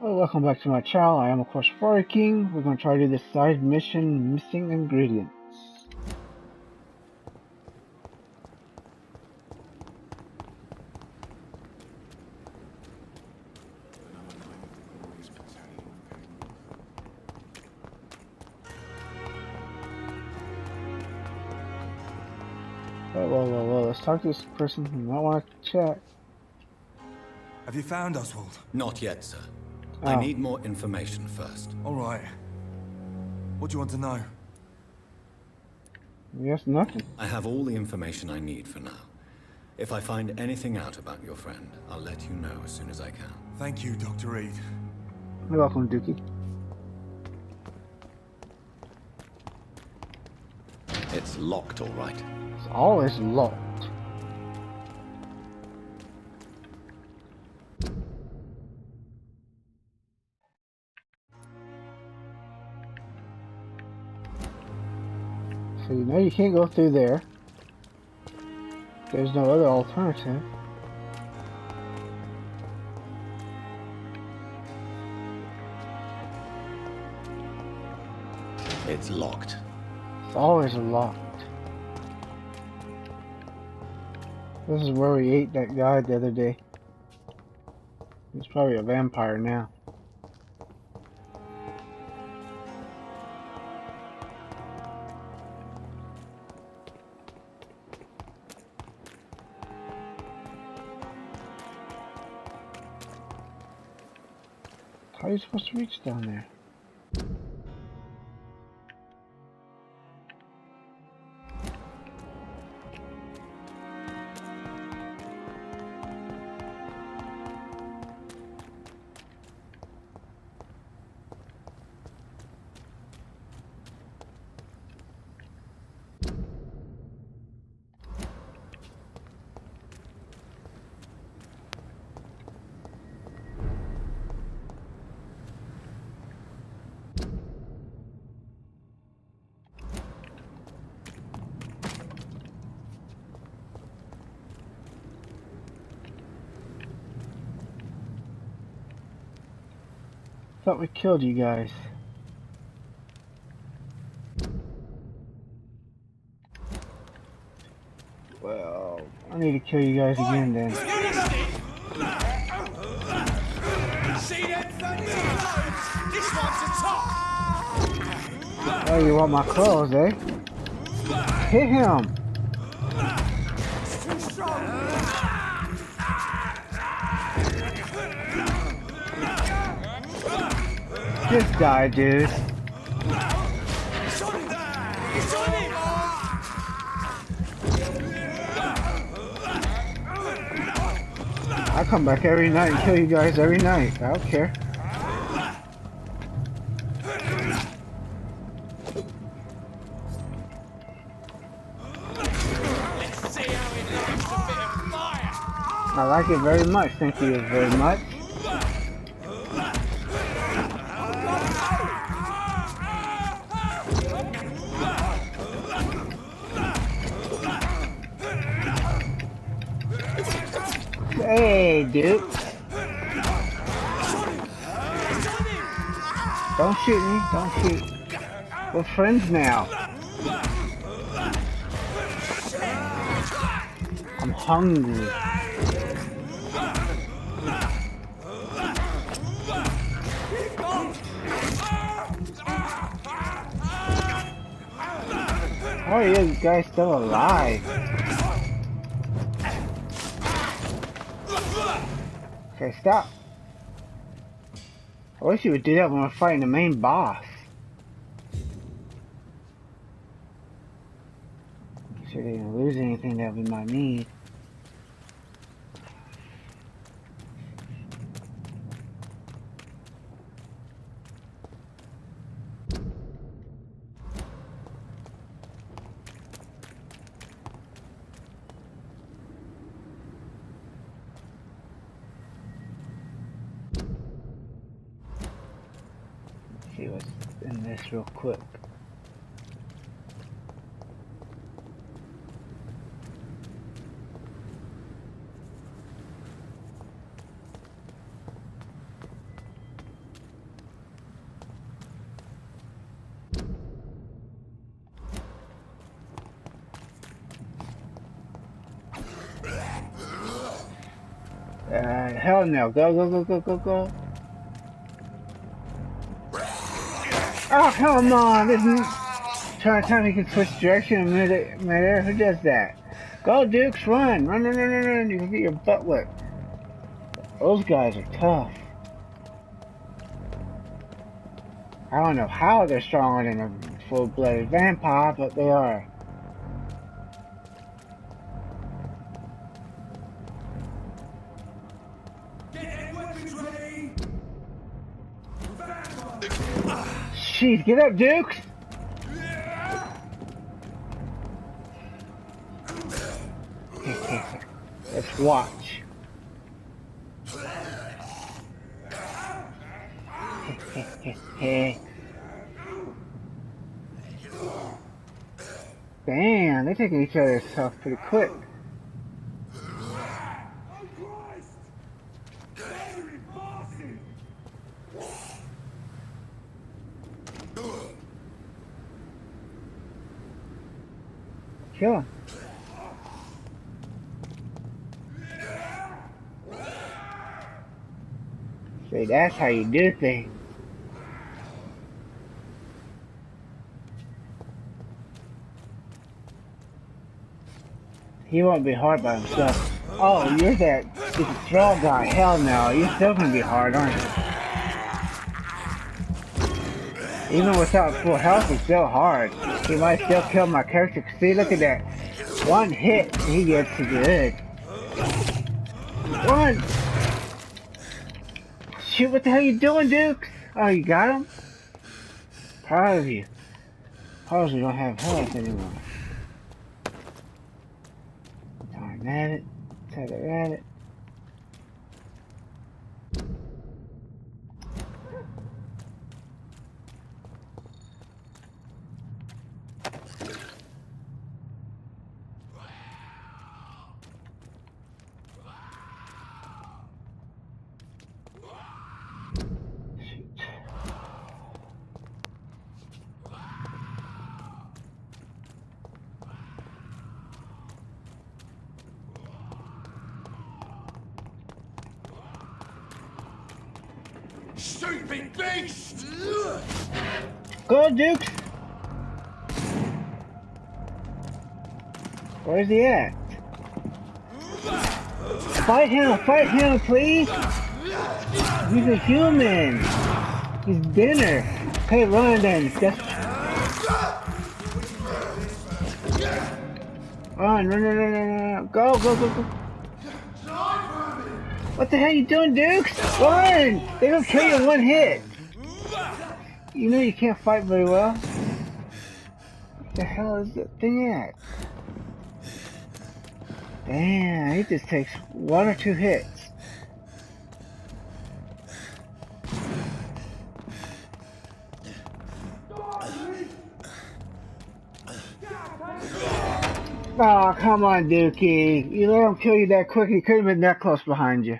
Well, welcome back to my channel. I am, of course, Ferrari King. We're going to try to do this side mission, Missing Ingredients. Well, let's talk to this person who might want to chat. Have you found Oswald? Not yet, sir. Oh. I need more information first. All right. What do you want to know? Yes, nothing. I have all the information I need for now. If I find anything out about your friend, I'll let you know as soon as I can. Thank you, Dr. Reed. You're welcome, Dookie. It's locked, all right. It's always locked. So you know you can't go through there. There's no other alternative. It's locked. It's always locked. This is where we ate that guy the other day. He's probably a vampire now. How are you supposed to reach down there? Thought we killed you guys. Well, I need to kill you guys again then. Oh, you want my clothes, eh? Hit him! Just die, dude. I come back every night and kill you guys every night. I don't care. I like it very much. Thank you very much. Hey, dude. Don't shoot me. Don't shoot. We're friends now. I'm hungry. How are you guys still alive? Okay, stop. I wish you would do that when we're fighting the main boss. Make sure they didn't lose anything that we might need. See what's in this real quick. God, hell no. Go, go, go, go, go, go. Oh, come on. This is trying to tell me you can switch direction in midair. Who does that? Go, Dukes, run. Run, run, run, run, run. You can get your butt whipped. Those guys are tough. I don't know how they're stronger than a full-blooded vampire, but they are. Jeez, get up, Dukes! Let's watch. Damn, they're taking each other's stuff pretty quick. Kill him. See, that's how you do things. He won't be hard by himself. Oh, you're that thrall guy. Hell no. You're still gonna be hard, aren't you? Even without full health, it's still hard. He might still kill my character. See, look at that. One hit, he gets good. Run! Shoot, what the hell you doing, Duke? Oh, you got him? Proud of you. Proud you don't have health anymore. Darn at it. Tether at it. Stupid beast! Go, Dukes! Where's he at? Fight him, please! He's a human! He's dinner! Hey, run then! Run! Go! What the hell you doing, Dukes? Run! They don't kill you in one hit! You know you can't fight very well. What the hell is that thing at? Damn, he just takes one or two hits. Oh, come on, Dookie. You let him kill you that quick, he couldn't have been that close behind you.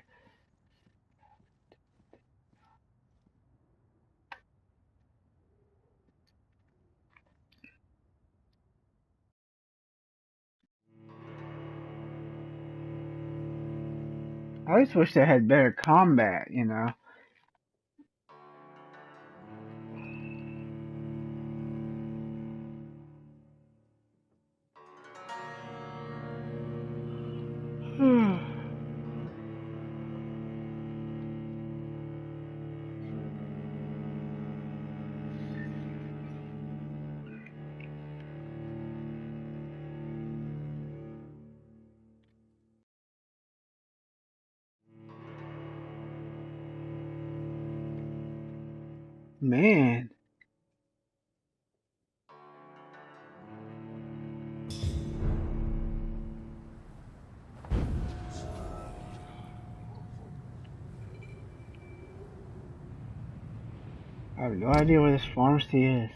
I just wish they had better combat, you know. Man. I have no idea where this pharmacy is.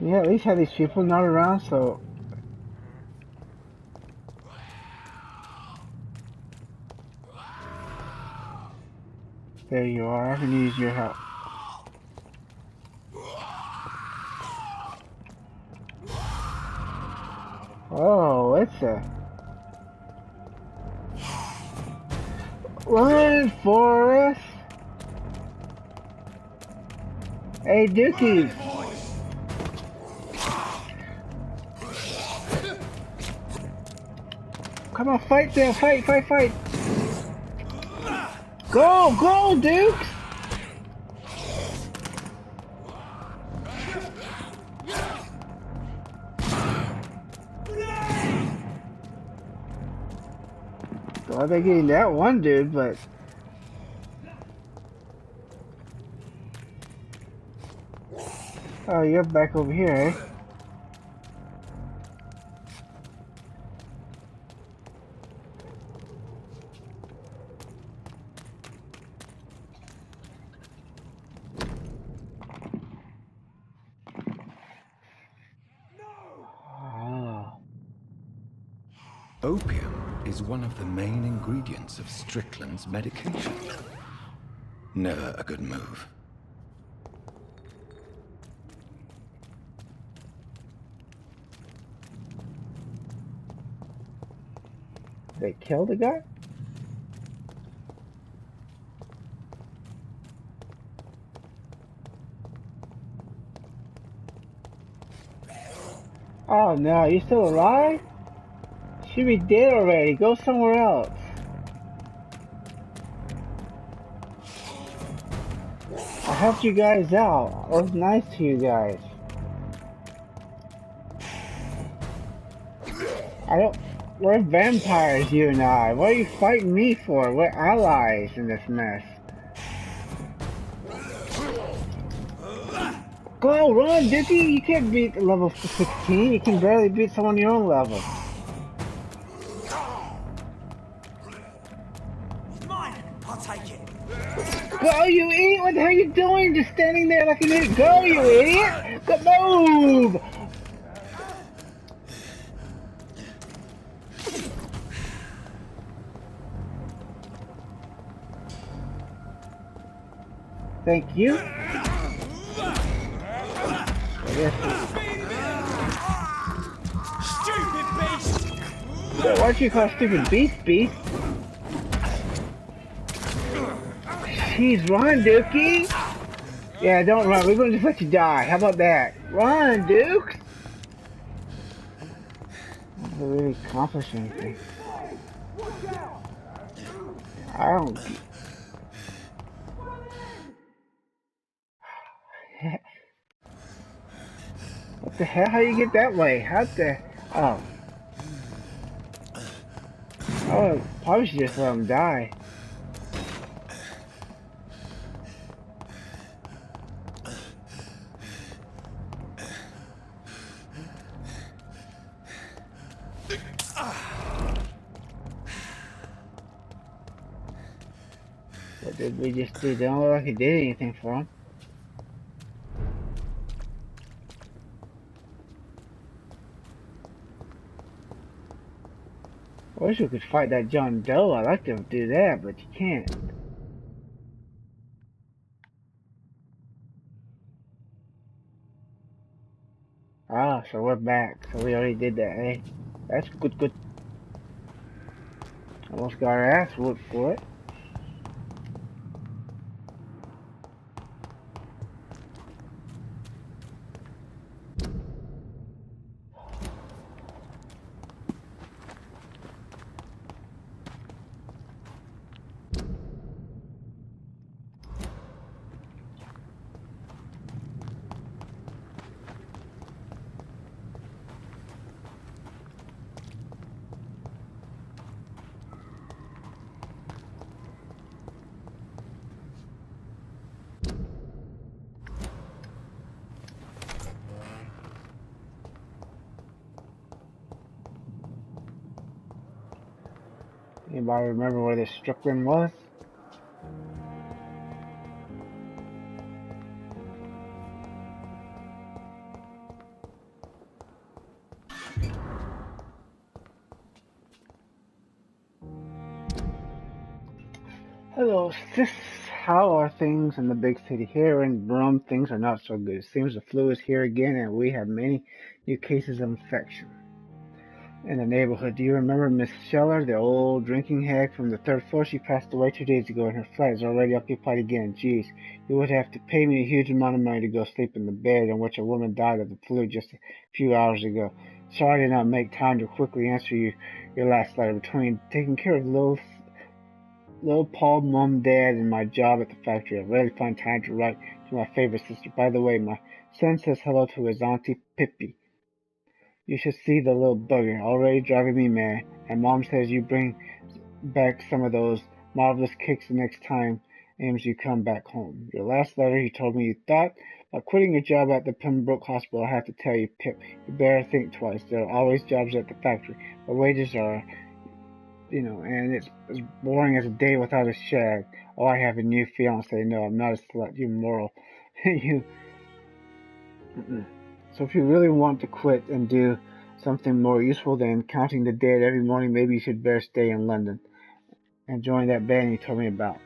Yeah, at least have these people not around, so... There you are, I can use your help. pizza. Run, Forrest! Hey, Dookie! Come on, fight them! Fight, fight, fight! Go, go, Dukes! Well, they're getting that one dude, but... Oh, you're back over here, eh? Opium is one of the main ingredients of Strickland's medication. Never a good move. They killed the guy? Oh no, you still alive? Should be dead already. Go somewhere else. I helped you guys out. I was nice to you guys. We're vampires, you and I. What are you fighting me for? We're allies in this mess. Go, run, Dookie! You can't beat level 16. You can barely beat someone your own level. Mine! I'll take it. Go, you idiot! What the hell are you doing? Just standing there like an idiot. Go, you idiot! Go, move! Thank you. Yes. Stupid beast! Why don't you call stupid beast? Jeez, run, Dookie! Yeah, don't run. We're gonna just let you die. How about that? Run, Duke! Doesn't really accomplish anything. I don't. What the hell? How you get that way? How the? Oh. Oh, probably should just let him die. What did we just do? Don't look like it did anything for him. I wish we could fight that John Doe. I'd like to do that, but you can't. Ah, so we're back. So we already did that, eh? That's good. Almost got our ass whooped for it. Anybody remember where this Strickland was? Hello, sis. How are things in the big city? Here in Rome, things are not so good. It seems the flu is here again and we have many new cases of infection. in the neighborhood. Do you remember Miss Scheller, the old drinking hag from the third floor? She passed away 2 days ago, and her flat is already occupied again. Geez, you would have to pay me a huge amount of money to go sleep in the bed in which a woman died of the flu just a few hours ago. Sorry I did not make time to quickly answer your last letter. Between taking care of little Paul, Mom, Dad, and my job at the factory, I rarely find time to write to my favorite sister. By the way, my son says hello to his Auntie Pippi. You should see the little bugger, already driving me mad. And Mom says you bring back some of those marvelous kicks the next time you come back home. Your last letter, you told me you thought about quitting your job at the Pembroke Hospital. I have to tell you, Pip, you better think twice. There are always jobs at the factory, but wages are, and it's as boring as a day without a shag. Oh, I have a new fiance. No, I'm not a slut. You're moral. you. So if you really want to quit and do something more useful than counting the dead every morning, maybe you should better stay in London and join that band you told me about.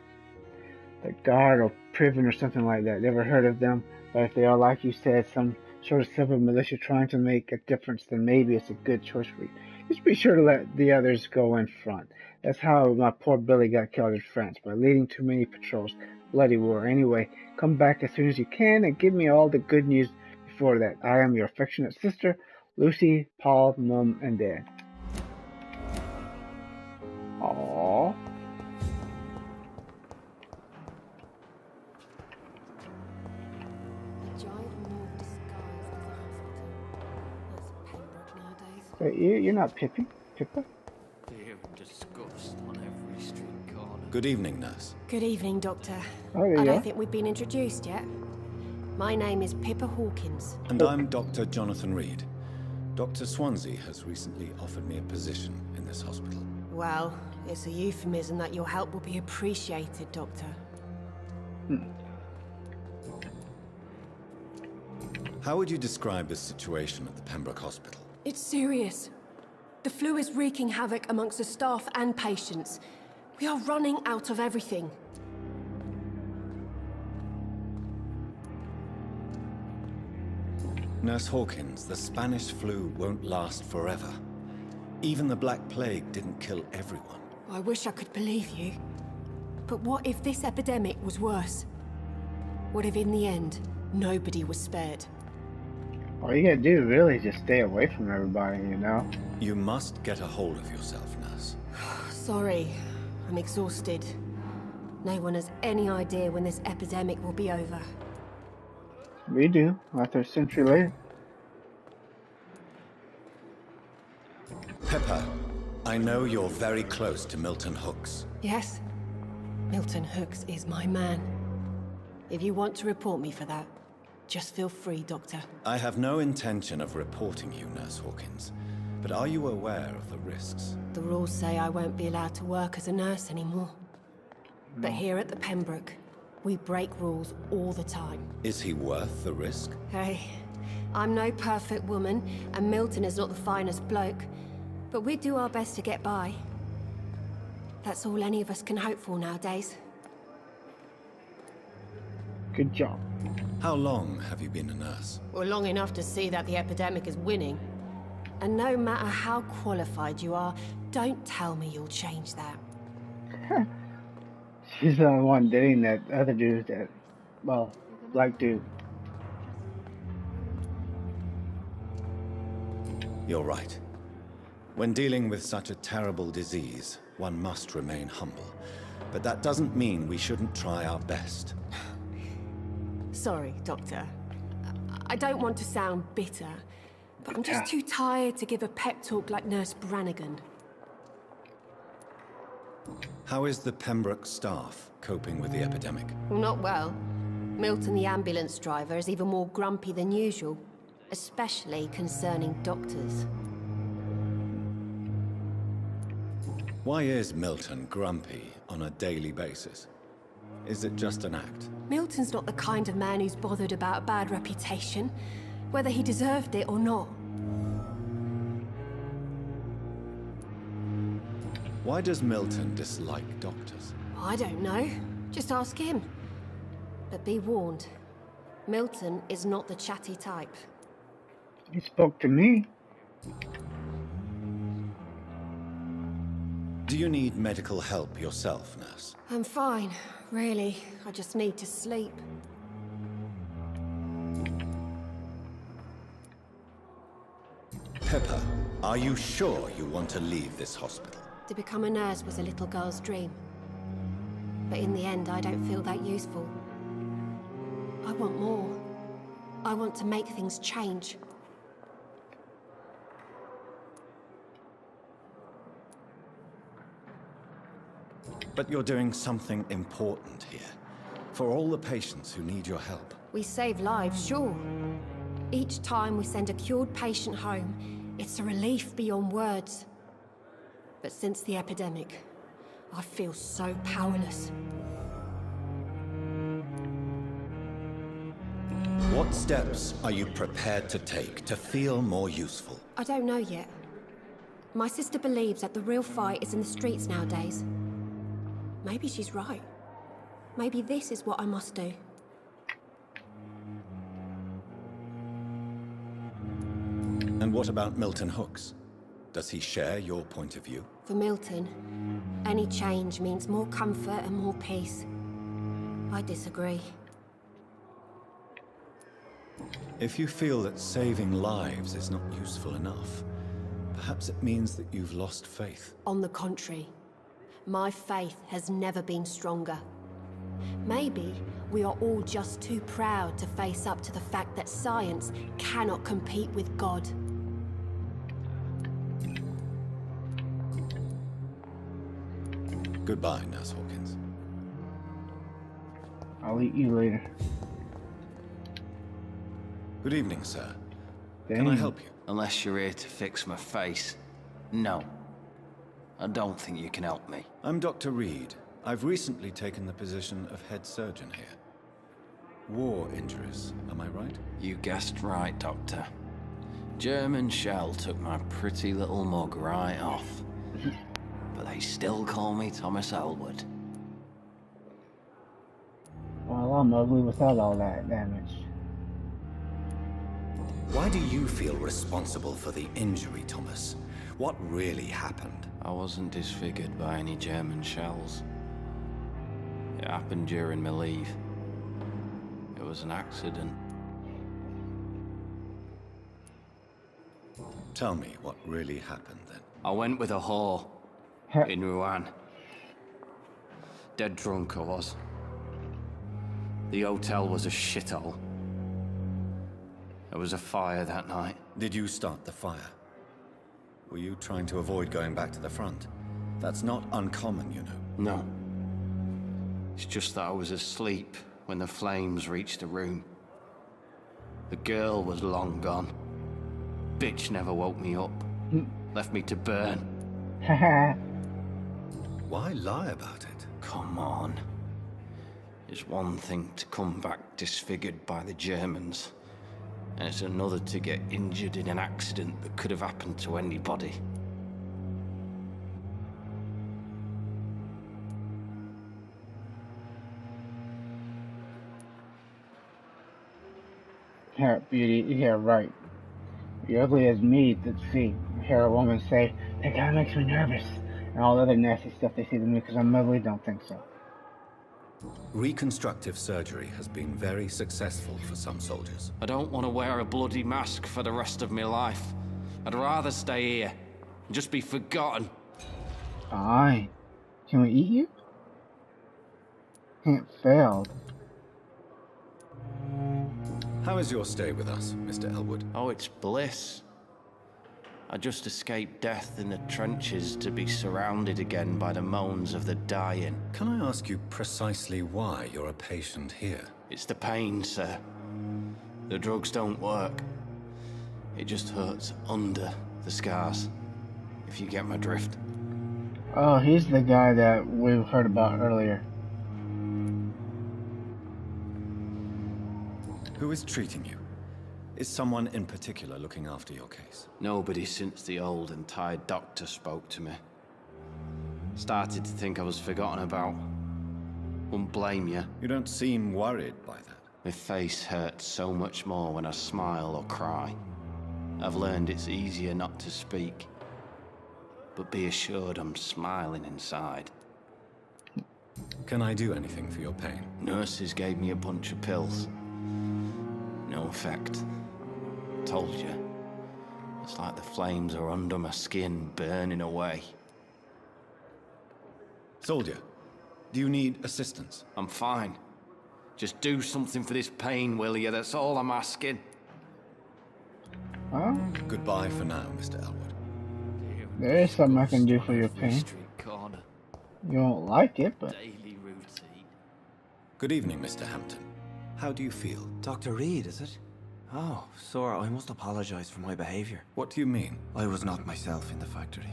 The Guard or Priven or something like that. Never heard of them, but if they are, like you said, some sort of civil militia trying to make a difference, then maybe it's a good choice for you. Just be sure to let the others go in front. That's how my poor Billy got killed in France, by leading too many patrols. Bloody war. Anyway, come back as soon as you can and give me all the good news before that. I am your affectionate sister, Lucy, Paul, Mom, and Dad. Aww. Wait, you're not Pippi? Pippa? Fear and disgust on every street corner. Good evening, nurse. Good evening, Doctor. Oh, there I you don't are. think we've been introduced yet. My name is Pippa Hawkins. And I'm Dr. Jonathan Reed. Dr. Swansea has recently offered me a position in this hospital. Well, it's a euphemism that your help will be appreciated, Doctor. How would you describe the situation at the Pembroke Hospital? It's serious. The flu is wreaking havoc amongst the staff and patients. We are running out of everything. Nurse Hawkins, the Spanish flu won't last forever. Even the Black Plague didn't kill everyone. I wish I could believe you. But what if this epidemic was worse? What if in the end, nobody was spared? All you gotta do really is just stay away from everybody, You must get a hold of yourself, nurse. Sorry, I'm exhausted. No one has any idea when this epidemic will be over. We do, after a century later. Pepper, I know you're very close to Milton Hooks. Yes? Milton Hooks is my man. If you want to report me for that, just feel free, Doctor. I have no intention of reporting you, Nurse Hawkins. But are you aware of the risks? The rules say I won't be allowed to work as a nurse anymore. But here at the Pembroke, we break rules all the time. Is he worth the risk? Hey, I'm no perfect woman, and Milton is not the finest bloke. But we do our best to get by. That's all any of us can hope for nowadays. Good job. How long have you been a nurse? Well, long enough to see that the epidemic is winning. And no matter how qualified you are, don't tell me you'll change that. She's the one dating that other dude that, black dude. You're right. When dealing with such a terrible disease, one must remain humble. But that doesn't mean we shouldn't try our best. Sorry, Doctor. I don't want to sound bitter, but I'm just too tired to give a pep talk like Nurse Brannigan. How is the Pembroke staff coping with the epidemic? Well, not well. Milton, the ambulance driver, is even more grumpy than usual, especially concerning doctors. Why is Milton grumpy on a daily basis? Is it just an act? Milton's not the kind of man who's bothered about a bad reputation, whether he deserved it or not. Why does Milton dislike doctors? I don't know. Just ask him. But be warned, Milton is not the chatty type. He spoke to me. Do you need medical help yourself, nurse? I'm fine, really. I just need to sleep. Pepper, are you sure you want to leave this hospital? To become a nurse was a little girl's dream. But in the end, I don't feel that useful. I want more. I want to make things change. But you're doing something important here. For all the patients who need your help. We save lives, sure. Each time we send a cured patient home, it's a relief beyond words. But since the epidemic, I feel so powerless. What steps are you prepared to take to feel more useful? I don't know yet. My sister believes that the real fight is in the streets nowadays. Maybe she's right. Maybe this is what I must do. And what about Milton Hooks? Does he share your point of view? For Milton, any change means more comfort and more peace. I disagree. If you feel that saving lives is not useful enough, perhaps it means that you've lost faith. On the contrary, my faith has never been stronger. Maybe we are all just too proud to face up to the fact that science cannot compete with God. Goodbye, Nurse Hawkins. I'll eat you later. Good evening, sir. Can I Dang. help you? Unless you're here to fix my face. No. I don't think you can help me. I'm Dr. Reed. I've recently taken the position of head surgeon here. War injuries, am I right? You guessed right, Doctor. German shell took my pretty little mug right off. But they still call me Thomas Elwood. Well, I'm ugly without all that damage. Why do you feel responsible for the injury, Thomas? What really happened? I wasn't disfigured by any German shells. It happened during my leave. It was an accident. Tell me what really happened then. I went with a whore in Rouen. Dead drunk I was. The hotel was a shithole. There was a fire that night. Did you start the fire? Were you trying to avoid going back to the front? That's not uncommon, you know. No. It's just that I was asleep when the flames reached the room. The girl was long gone. Bitch never woke me up. Left me to burn. Haha. Why lie about it? Come on. It's one thing to come back disfigured by the Germans, and it's another to get injured in an accident that could have happened to anybody. Yeah, beauty, yeah, right. You're ugly as me to see. Hear a woman say, that guy makes me nervous. And all the other nasty stuff they say to me because I'm ugly, don't think so. Reconstructive surgery has been very successful for some soldiers. I don't want to wear a bloody mask for the rest of my life. I'd rather stay here and just be forgotten. Fine. Can we eat you? Can't fail. How is your stay with us, Mr. Elwood? Oh, it's bliss. I just escaped death in the trenches to be surrounded again by the moans of the dying. Can I ask you precisely why you're a patient here? It's the pain, sir. The drugs don't work. It just hurts under the scars, if you get my drift. Oh, he's the guy that we heard about earlier. Who is treating you? Is someone in particular looking after your case? Nobody since the old and tired doctor spoke to me. Started to think I was forgotten about. Wouldn't blame you. You don't seem worried by that. My face hurts so much more when I smile or cry. I've learned it's easier not to speak. but be assured I'm smiling inside. Can I do anything for your pain? Nurses gave me a bunch of pills. No effect. Told you. It's like the flames are under my skin, burning away. Soldier, do you need assistance? I'm fine. Just do something for this pain, will you? That's all I'm asking. Huh? Goodbye for now, Mr. Elwood. There is something I can do for your pain. Street corner. You won't like it, but Daily routine. Good evening, Mr. Hampton. How do you feel? Dr. Reed, is it? Oh, sir, I must apologize for my behavior. What do you mean? I was not myself in the factory.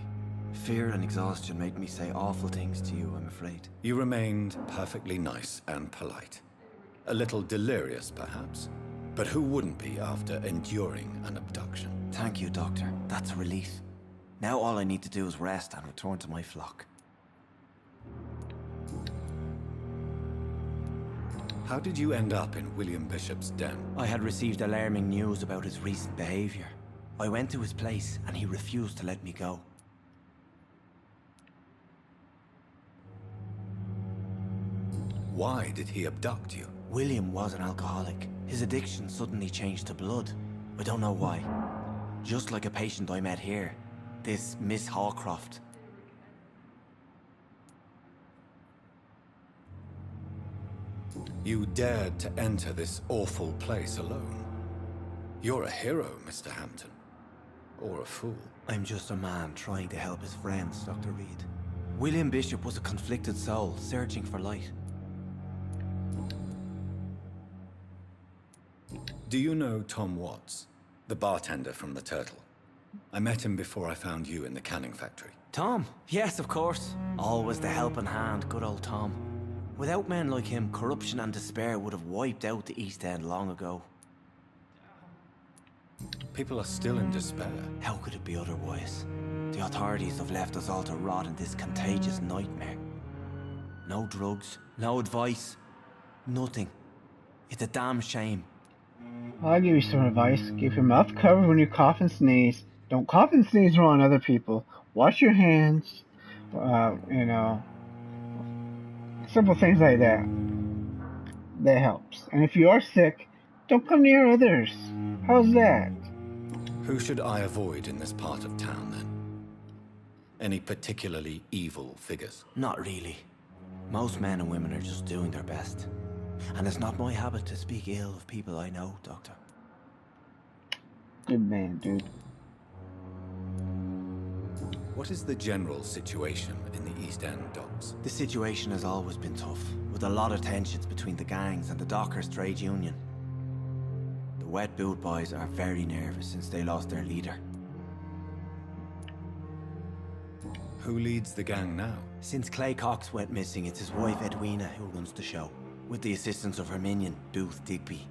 Fear and exhaustion made me say awful things to you, I'm afraid. You remained perfectly nice and polite. A little delirious, perhaps. But who wouldn't be after enduring an abduction? Thank you, Doctor. That's a relief. Now all I need to do is rest and return to my flock. How did you end up in William Bishop's den? I had received alarming news about his recent behavior. I went to his place and he refused to let me go. Why did he abduct you? William was an alcoholic. His addiction suddenly changed to blood. I don't know why. Just like a patient I met here. This Miss Hawcroft. You dared to enter this awful place alone. You're a hero, Mr. Hampton. Or a fool. I'm just a man trying to help his friends, Dr. Reed. William Bishop was a conflicted soul, searching for light. Do you know Tom Watts, the bartender from the Turtle? I met him before I found you in the canning factory. Tom? Yes, of course. Always the helping hand, good old Tom. Without men like him, corruption and despair would have wiped out the East End long ago. People are still in despair. How could it be otherwise? The authorities have left us all to rot in this contagious nightmare. No drugs, no advice, nothing. It's a damn shame. I'll give you some advice. Keep your mouth covered when you cough and sneeze. Don't cough and sneeze around other people. Wash your hands. You know, simple things like that. That helps. And if you are sick, don't come near others. How's that? Who should I avoid in this part of town, then? Any particularly evil figures? Not really. Most men and women are just doing their best. And it's not my habit to speak ill of people I know, Doctor. Good man, dude. What is the general situation in the East End docks? The situation has always been tough, with a lot of tensions between the gangs and the Dockers Trade Union. The Wet Boot Boys are very nervous since they lost their leader. Who leads the gang now? Since Clay Cox went missing, it's his wife Edwina who runs the show, with the assistance of her minion, Booth Digby.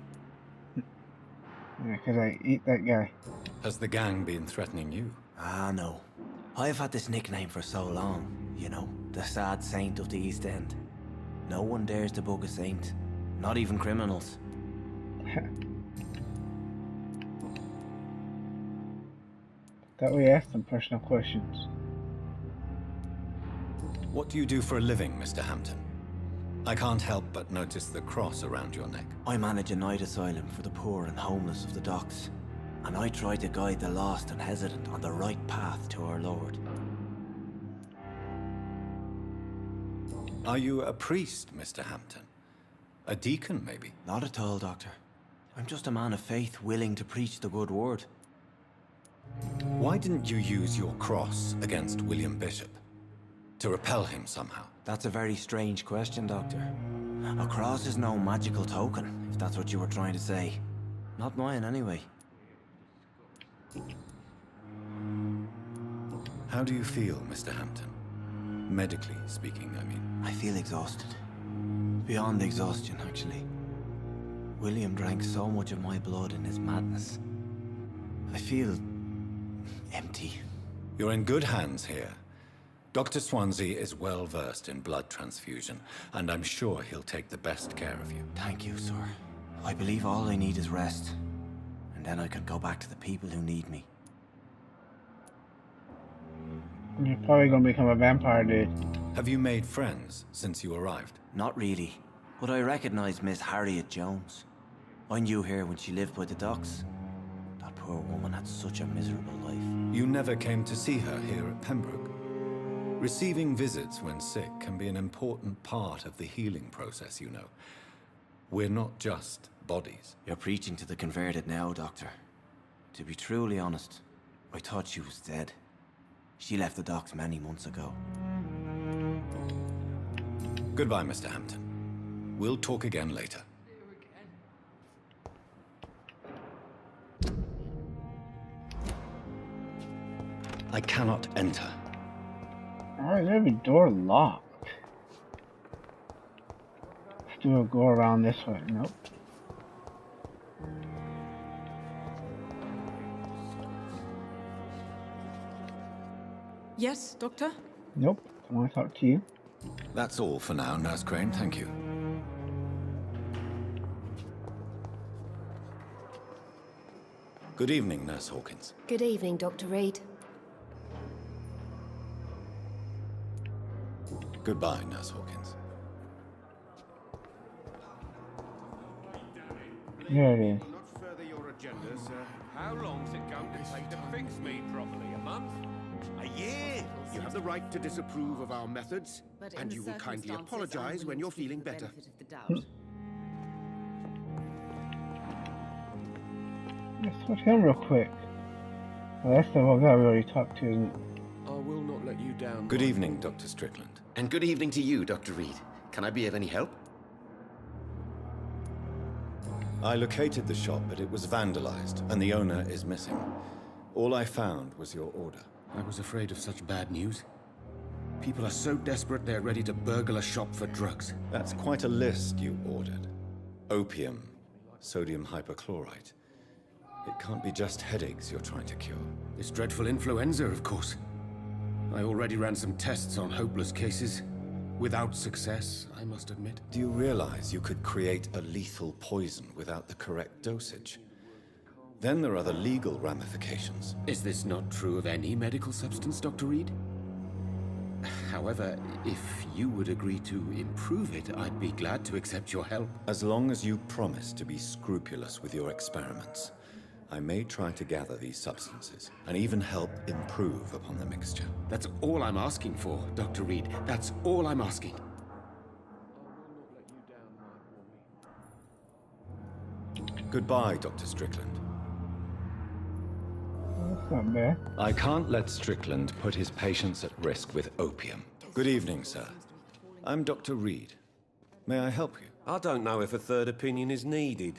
Yeah, 'cause I eat that guy. Has the gang been threatening you? Ah, no. I've had this nickname for so long, you know, the sad saint of the East End. No one dares to bug a saint, not even criminals. Thought we asked some personal questions. What do you do for a living, Mr. Hampton? I can't help but notice the cross around your neck. I manage a night asylum for the poor and homeless of the docks, and I try to guide the lost and hesitant on the right path to our Lord. Are you a priest, Mr. Hampton? A deacon, maybe? Not at all, Doctor. I'm just a man of faith willing to preach the good word. Why didn't you use your cross against William Bishop? To repel him somehow? That's a very strange question, Doctor. A cross is no magical token, if that's what you were trying to say. Not mine, anyway. How do you feel, Mr. Hampton? Medically speaking, I mean. I feel exhausted. Beyond exhaustion, actually. William drank so much of my blood in his madness. I feel empty. You're in good hands here. Dr. Swansea is well versed in blood transfusion, and I'm sure he'll take the best care of you. Thank you, sir. I believe all I need is rest, and then I can go back to the people who need me. You're probably gonna become a vampire, dude. Have you made friends since you arrived? Not really, but I recognize Miss Harriet Jones. I knew her when she lived by the docks. That poor woman had such a miserable life. You never came to see her here at Pembroke. Receiving visits when sick can be an important part of the healing process, you know. We're not just bodies. You're preaching to the converted now, Doctor. To be truly honest, I thought she was dead. She left the docks many months ago. Goodbye, Mr. Hampton. We'll talk again later. I cannot enter. Alright, every door locked. Let's do a go around this way. Nope. Yes, Doctor? Nope. I want to talk to you. That's all for now, Nurse Crane. Thank you. Good evening, Nurse Hawkins. Good evening, Dr. Reed. Goodbye, Nurse Hawkins. There it is. Not further your agenda, sir. How long's it going to take to fix me properly? A month? A year? You have the right to disapprove of our methods, and you will kindly apologize when you're feeling better. Let's switch him real quick. Well, that's the one guy we already talked to, isn't it? I will not let you down. Good evening, Dr. Strickland. And good evening to you, Dr. Reed. Can I be of any help? I located the shop, but it was vandalized, and the owner is missing. All I found was your order. I was afraid of such bad news. People are so desperate they're ready to burgle a shop for drugs. That's quite a list you ordered. Opium, sodium hypochlorite. It can't be just headaches you're trying to cure. This dreadful influenza, of course. I already ran some tests on hopeless cases. Without success, I must admit. Do you realize you could create a lethal poison without the correct dosage? Then there are the legal ramifications. Is this not true of any medical substance, Dr. Reed? However, if you would agree to improve it, I'd be glad to accept your help. As long as you promise to be scrupulous with your experiments, I may try to gather these substances, and even help improve upon the mixture. That's all I'm asking for, Dr. Reed. That's all I'm asking. Goodbye, Dr. Strickland. That's not bad. I can't let Strickland put his patients at risk with opium. Good evening, sir. I'm Dr. Reed. May I help you? I don't know if a third opinion is needed.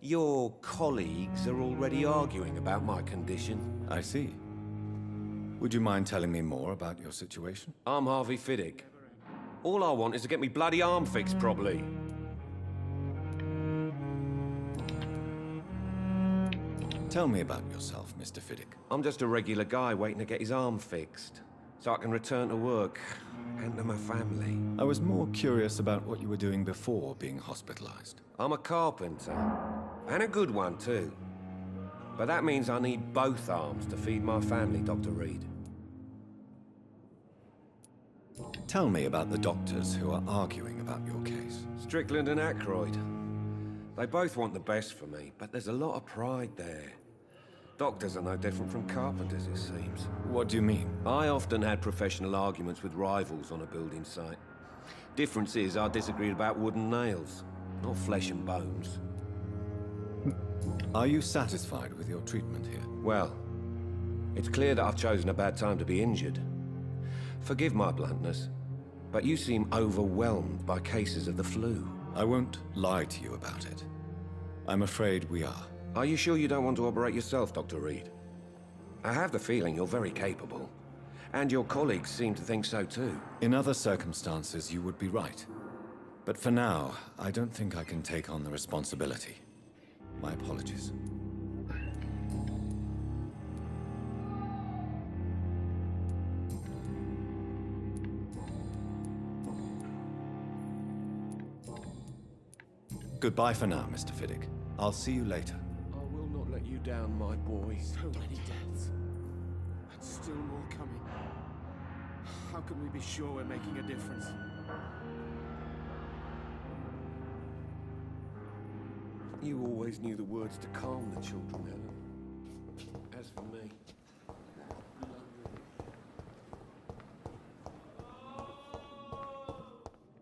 Your colleagues are already arguing about my condition. I see. Would you mind telling me more about your situation? I'm Harvey Fiddick. All I want is to get me bloody arm fixed properly. Tell me about yourself, Mr. Fiddick. I'm just a regular guy waiting to get his arm fixed, so I can return to work and to my family. I was more curious about what you were doing before being hospitalized. I'm a carpenter, and a good one too. But that means I need both arms to feed my family, Dr. Reed. Tell me about the doctors who are arguing about your case. Strickland and Aykroyd. They both want the best for me, but there's a lot of pride there. Doctors are no different from carpenters, it seems. What do you mean? I often had professional arguments with rivals on a building site. Difference is I disagreed about wooden nails, not flesh and bones. Are you satisfied with your treatment here? Well, it's clear that I've chosen a bad time to be injured. Forgive my bluntness, but you seem overwhelmed by cases of the flu. I won't lie to you about it. I'm afraid we are. Are you sure you don't want to operate yourself, Dr. Reed? I have the feeling you're very capable. And your colleagues seem to think so too. In other circumstances, you would be right. But for now, I don't think I can take on the responsibility. My apologies. Goodbye for now, Mr. Fiddick. I'll see you later. I will not let you down, my boy. So many deaths. And still more coming. How can we be sure we're making a difference? You always knew the words to calm the children, Ellen. As for me...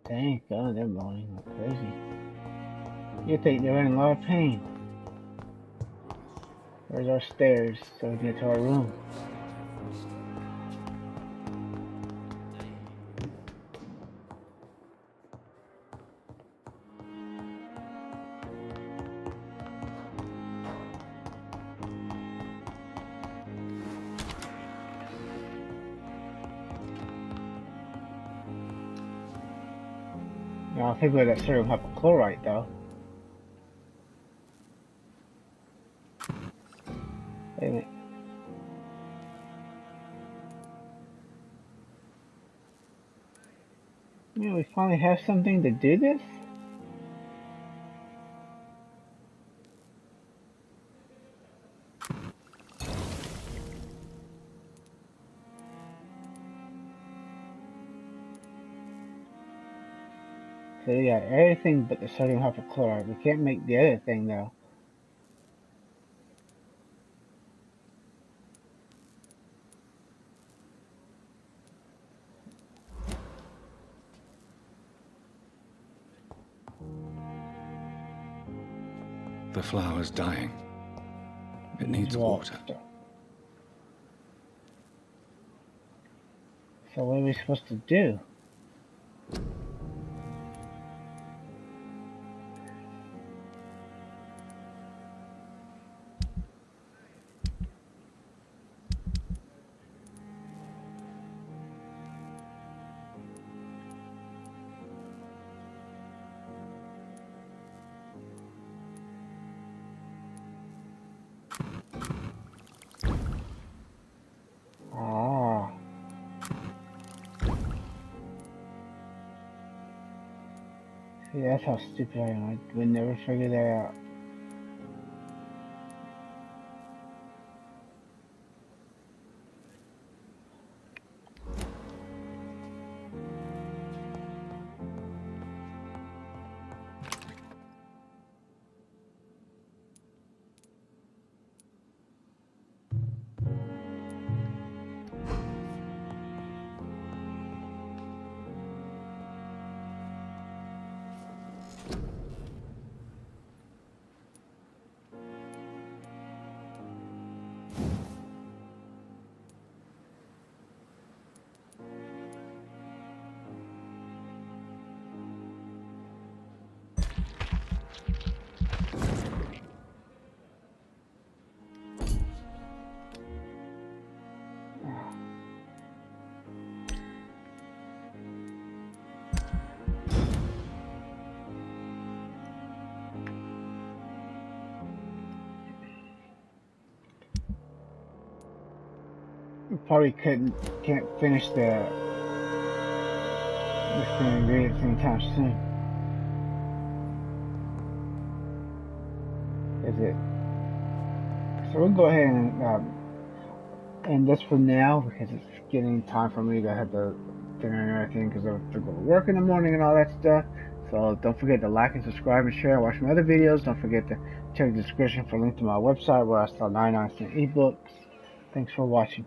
Thank God, they're moaning like crazy. You think they're in a lot of pain. Where's our stairs so we can get to our room? Now, I think we're that sodium hypochlorite though. Wait a minute. Yeah, we finally have something to do this? So we got everything but the sodium hypochlorite. We can't make the other thing though. The flower's dying. It needs water. So what are we supposed to do? See, that's how stupid I am. I would never figure that out. Probably can't finish the thing and read it anytime soon. Is it? So we'll go ahead and end this for now because it's getting time for me to have the dinner and everything because I have to go to work in the morning and all that stuff. So don't forget to like and subscribe and share. Watch my other videos. Don't forget to check the description for a link to my website where I sell 99-cent ebooks. Thanks for watching.